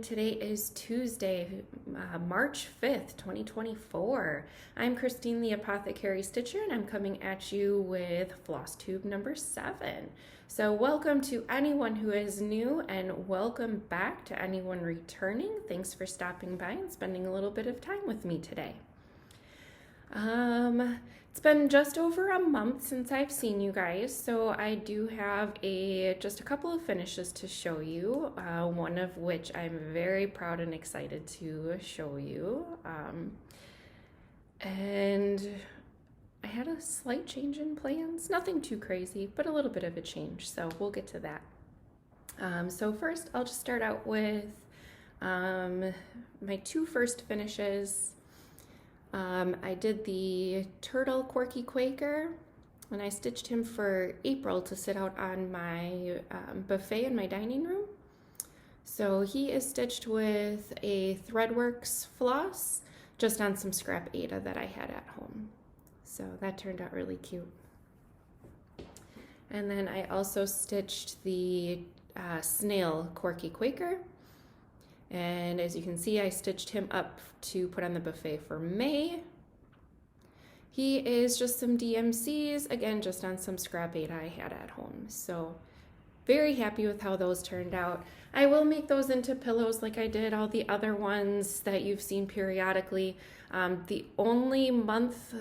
morning. Today is Tuesday, March 5th, 2024. I'm Christine, the Apothecary Stitcher, and I'm coming at you with FlossTube number 7. So welcome to anyone who is new, and welcome back to anyone returning. Thanks for stopping by and spending a little bit of time with me today. It's been just over a month since I've seen you guys, so I do have just a couple of finishes to show you, one of which I'm very proud and excited to show you. And I had a slight change in plans, nothing too crazy, but a little bit of a change, so we'll get to that. So first, I'll just start out with my two first finishes. I did the Turtle Quirky Quaker, and I stitched him for April to sit out on my buffet in my dining room. So he is stitched with a Threadworks floss, just on some scrap Aida that I had at home. So that turned out really cute. And then I also stitched the Snail Quirky Quaker. And as you can see, I stitched him up to put on the buffet for May. He is just some DMCs, again, just on some scrap Aida I had at home. So very happy with how those turned out. I will make those into pillows like I did all the other ones that you've seen periodically. The only month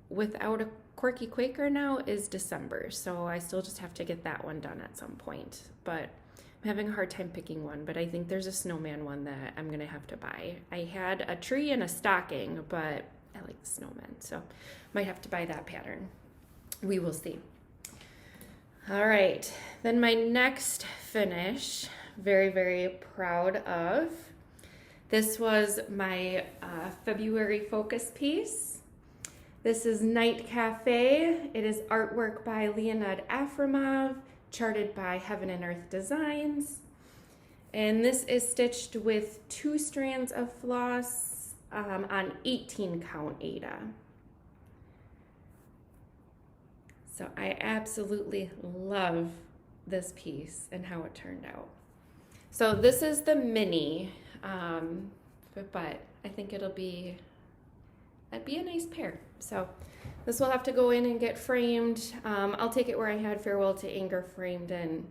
without a Quirky Quaker now is December, so I still just have to get that one done at some point. But I'm having a hard time picking one, but I think there's a snowman one that I'm gonna have to buy. I had a tree and a stocking, but I like the snowman, so might have to buy that pattern. We will see. All right, then my next finish, very, very proud of. This was my February focus piece. This is Night Cafe. It is artwork by Leonid Afremov, charted by Heaven and Earth Designs. And this is stitched with 2 strands of floss on 18 count Aida. So I absolutely love this piece and how it turned out. So this is the mini, but I think that'd be a nice pair. So this will have to go in and get framed. I'll take it where I had Farewell to Anger framed and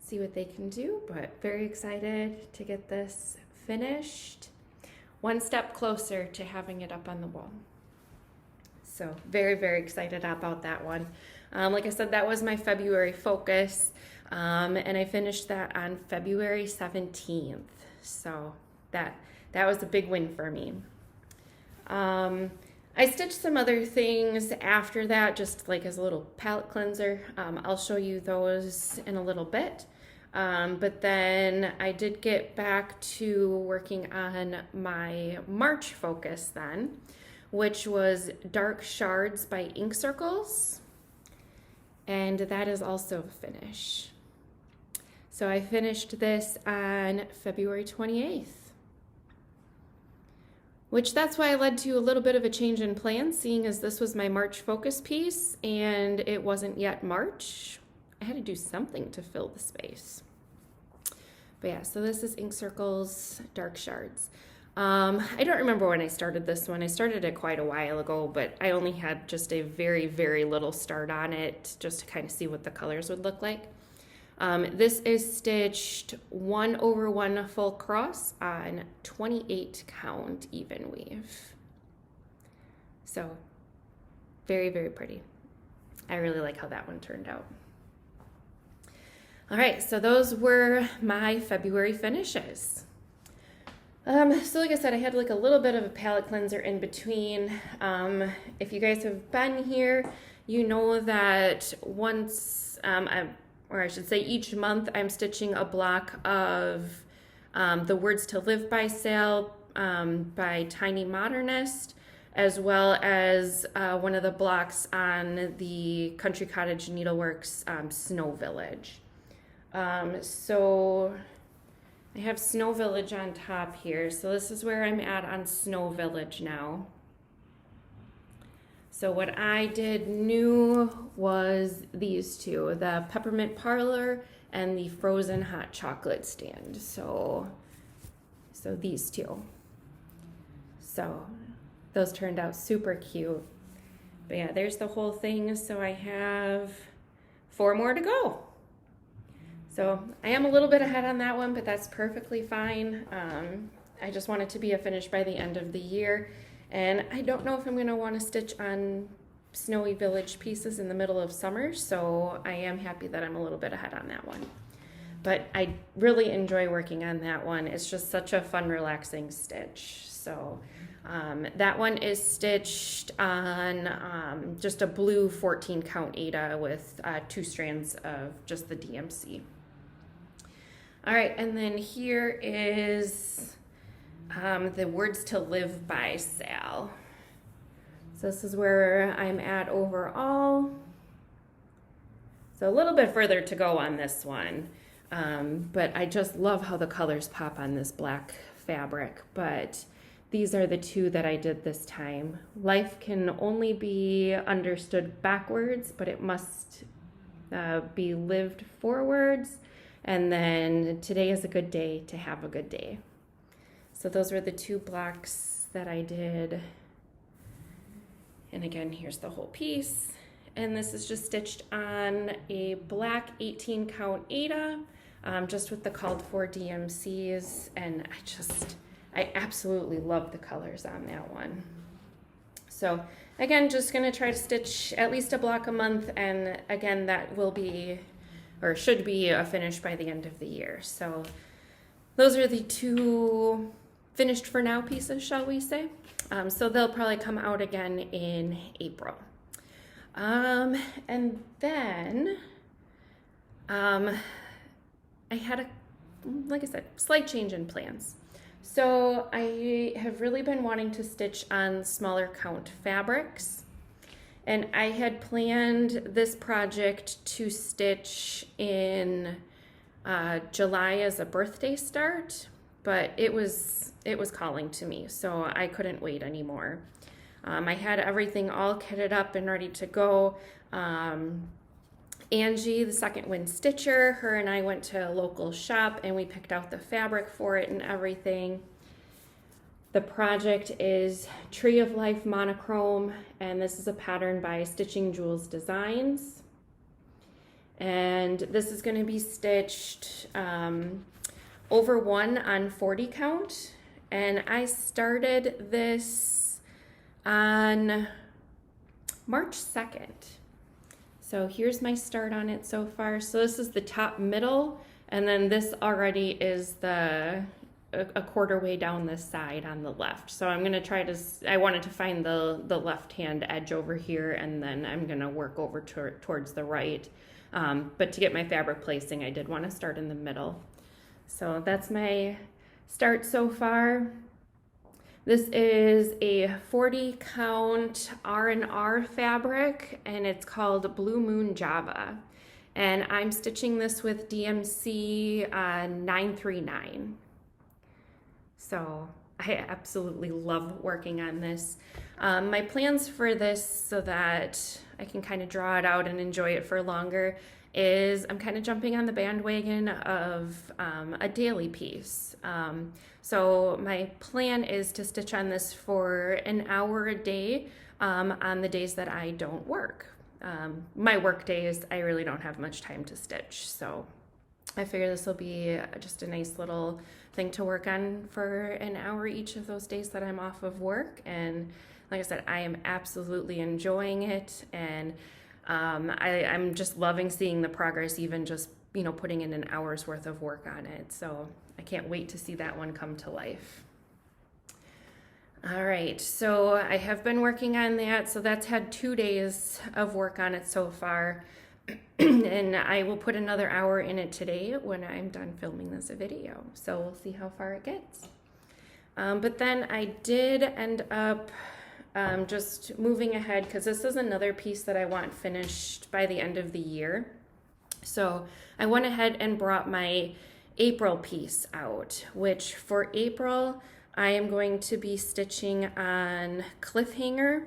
see what they can do, but very excited to get this finished. One step closer to having it up on the wall. So very, very excited about that one. Like I said, that was my February focus, and I finished that on February 17th. So that was a big win for me. I stitched some other things after that, just like as a little palette cleanser. I'll show you those in a little bit. But then I did get back to working on my March focus then, which was Dark Shards by Ink Circles. And that is also a finish. So I finished this on February 28th. Which that's why I led to a little bit of a change in plans, seeing as this was my March focus piece and it wasn't yet March. I had to do something to fill the space. But yeah, so this is Ink Circles, Dark Shards. I don't remember when I started this one. I started it quite a while ago, but I only had just a very, very little start on it just to kind of see what the colors would look like. This is stitched 1/1 full cross on 28 count even weave. So very, very pretty. I really like how that one turned out. All right, so those were my February finishes. So like I said, I had like a little bit of a palette cleanser in between. If you guys have been here, you know that once, or I should say each month, I'm stitching a block of the Words to Live By sale by Tiny Modernist, as well as one of the blocks on the Country Cottage Needleworks Snow Village. So I have Snow Village on top here. So this is where I'm at on Snow Village now. So what I did new was these two, the Peppermint Parlor and the Frozen Hot Chocolate Stand. So So these two. So those turned out super cute. But yeah, there's the whole thing. So I have 4 more to go. So I am a little bit ahead on that one, but that's perfectly fine. I just want it to be a finish by the end of the year. And I don't know if I'm gonna wanna stitch on Snowy Village pieces in the middle of summer, so I am happy that I'm a little bit ahead on that one. But I really enjoy working on that one. It's just such a fun, relaxing stitch. So that one is stitched on just a blue 14 count Aida with 2 strands of just the DMC. All right, and then here is the Words to Live By Sal. So this is where I'm at overall. So a little bit further to go on this one, but I just love how the colors pop on this black fabric. But these are the 2 that I did this time. Life can only be understood backwards, but it must be lived forwards. And then today is a good day to have a good day. So those were the 2 blocks that I did. And again, here's the whole piece. And this is just stitched on a black 18 count Aida, just with the called for DMCs. And I absolutely love the colors on that one. So again, just gonna try to stitch at least a block a month. And again, that will be, or should be, a finish by the end of the year. So those are the 2 finished for now pieces, shall we say. So they'll probably come out again in April. And then I had like I said, slight change in plans. So I have really been wanting to stitch on smaller count fabrics. And I had planned this project to stitch in July as a birthday start, but it was calling to me, so I couldn't wait anymore. I had everything all kitted up and ready to go. Angie, the Second Wind Stitcher, her and I went to a local shop and we picked out the fabric for it and everything. The project is Tree of Life Monochrome, and this is a pattern by Stitching Jewels Designs. And this is going to be stitched over 1 on 40 count. And I started this on March 2nd. So here's my start on it so far. So this is the top middle, and then this already is a quarter way down this side on the left. So I'm gonna try to, I wanted to find the left hand edge over here, and then I'm gonna work over towards the right. But to get my fabric placing, I did want to start in the middle. So that's my start so far. This is a 40 count R&R fabric, and it's called Blue Moon Java. And I'm stitching this with DMC 939. So I absolutely love working on this. My plans for this, so that I can kind of draw it out and enjoy it for longer, is I'm kind of jumping on the bandwagon of a daily piece. So my plan is to stitch on this for an hour a day on the days that I don't work. My work days, I really don't have much time to stitch. So I figure this will be just a nice little thing to work on for an hour each of those days that I'm off of work. And like I said, I am absolutely enjoying it. And I'm just loving seeing the progress, even just, putting in an hour's worth of work on it. So I can't wait to see that one come to life. All right, so I have been working on that. So that's had 2 days of work on it so far. And I will put another hour in it today when I'm done filming this video. So we'll see how far it gets. But then I did end up just moving ahead, because this is another piece that I want finished by the end of the year. So I went ahead and brought my April piece out, which for April I am going to be stitching on Cliffhanger.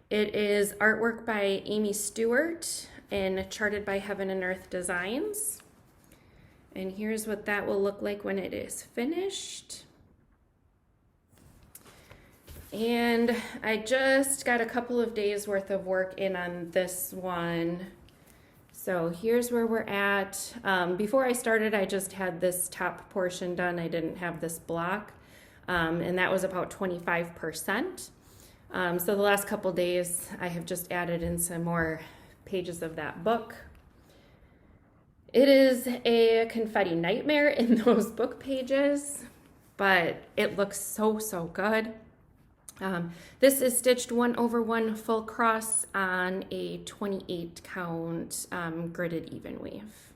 It is artwork by Amy Stewart and charted by Heaven and Earth Designs. And here's what that will look like when it is finished. And I just got a couple of days worth of work in on this one. So here's where we're at. Before I started, I just had this top portion done. I didn't have this block, and that was about 25%. So the last couple days, I have just added in some more pages of that book. It is a confetti nightmare in those book pages, but it looks so, so good. This is stitched 1/1 full cross on a 28 count gridded even weave.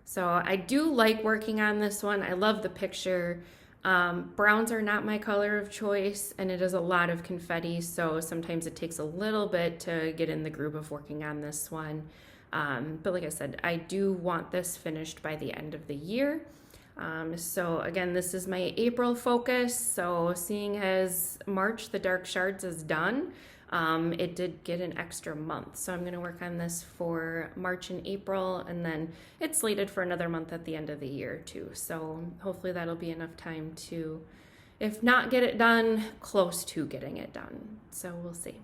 So I do like working on this one. I love the picture. Browns are not my color of choice, and it is a lot of confetti, so sometimes it takes a little bit to get in the groove of working on this one. But like I said, I do want this finished by the end of the year. So again, this is my April focus. So seeing as March, the dark shards is done, it did get an extra month. So I'm going to work on this for March and April, and then it's slated for another month at the end of the year too. So hopefully that'll be enough time to, if not get it done, close to getting it done. So we'll see.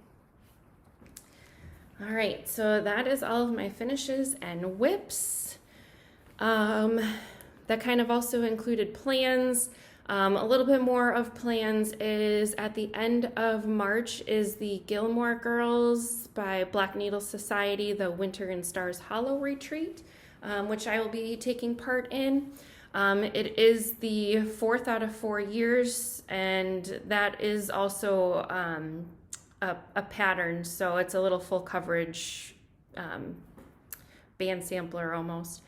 All right, so that is all of my finishes and whips. That kind of also included plans. A little bit more of plans is at the end of March is the Gilmore Girls by Black Needle Society, the Winter in Stars Hollow Retreat, which I will be taking part in. It is the 4th out of 4 years, and that is also a pattern, so it's a little full coverage band sampler almost.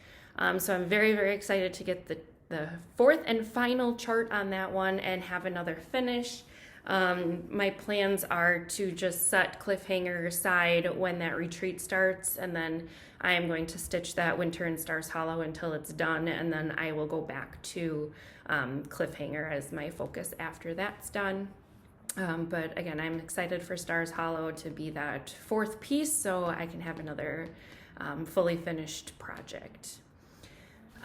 So I'm very, very excited to get the 4th and final chart on that one and have another finish. My plans are to just set cliffhanger aside when that retreat starts, and then I am going to stitch that Winter in Stars Hollow until it's done, and then I will go back to cliffhanger as my focus after that's done. But again, I'm excited for Stars Hollow to be that 4th piece so I can have another fully finished project.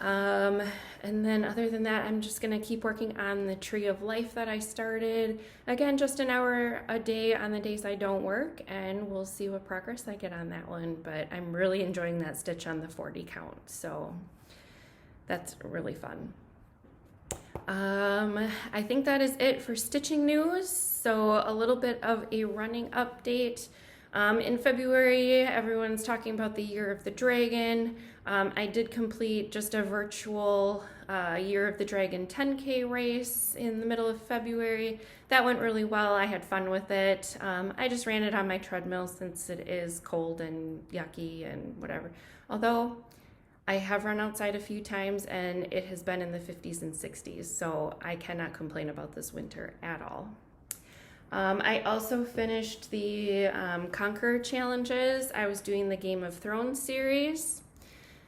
And then other than that, I'm just going to keep working on the Tree of Life that I started. Again, just an hour a day on the days I don't work, and we'll see what progress I get on that one. But I'm really enjoying that stitch on the 40 count, so that's really fun. I think that is it for stitching news. So a little bit of a running update. In February, everyone's talking about the Year of the Dragon. I did complete just a virtual Year of the Dragon 10K race in the middle of February. That went really well. I had fun with it. I just ran it on my treadmill since it is cold and yucky and whatever. Although I have run outside a few times and it has been in the 50s and 60s, so I cannot complain about this winter at all. I also finished the Conquer challenges. I was doing the Game of Thrones series.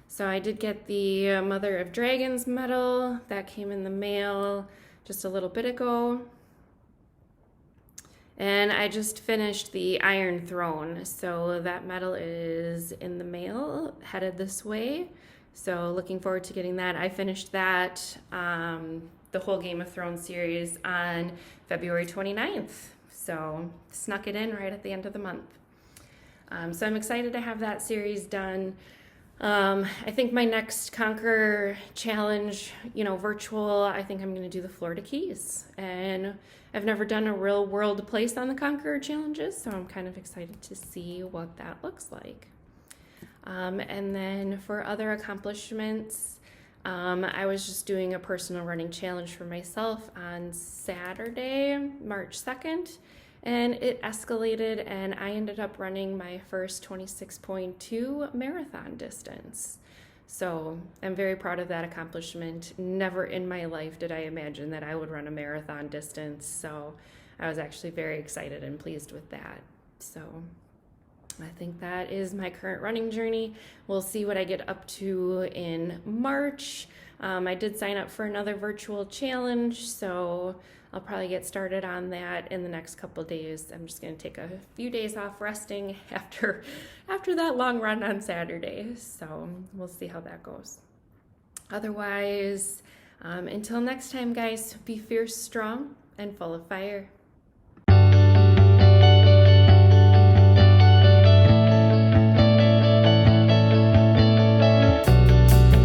So I did get the Mother of Dragons medal. That came in the mail just a little bit ago. And I just finished the Iron Throne. So that medal is in the mail, headed this way. So looking forward to getting that. I finished that, the whole Game of Thrones series on February 29th. So snuck it in right at the end of the month. So I'm excited to have that series done. I think my next Conquer challenge, virtual, I think I'm going to do the Florida Keys. And I've never done a real world place on the Conquer challenges, so I'm kind of excited to see what that looks like. And then for other accomplishments, I was just doing a personal running challenge for myself on Saturday, March 2nd, and it escalated and I ended up running my first 26.2 marathon distance. So I'm very proud of that accomplishment. Never in my life did I imagine that I would run a marathon distance, so I was actually very excited and pleased with that. So I think that is my current running journey. We'll see what I get up to in March. I did sign up for another virtual challenge, so I'll probably get started on that in the next couple of days. I'm just going to take a few days off resting after that long run on Saturday. So we'll see how that goes. Otherwise, until next time, guys, be fierce, strong, and full of fire.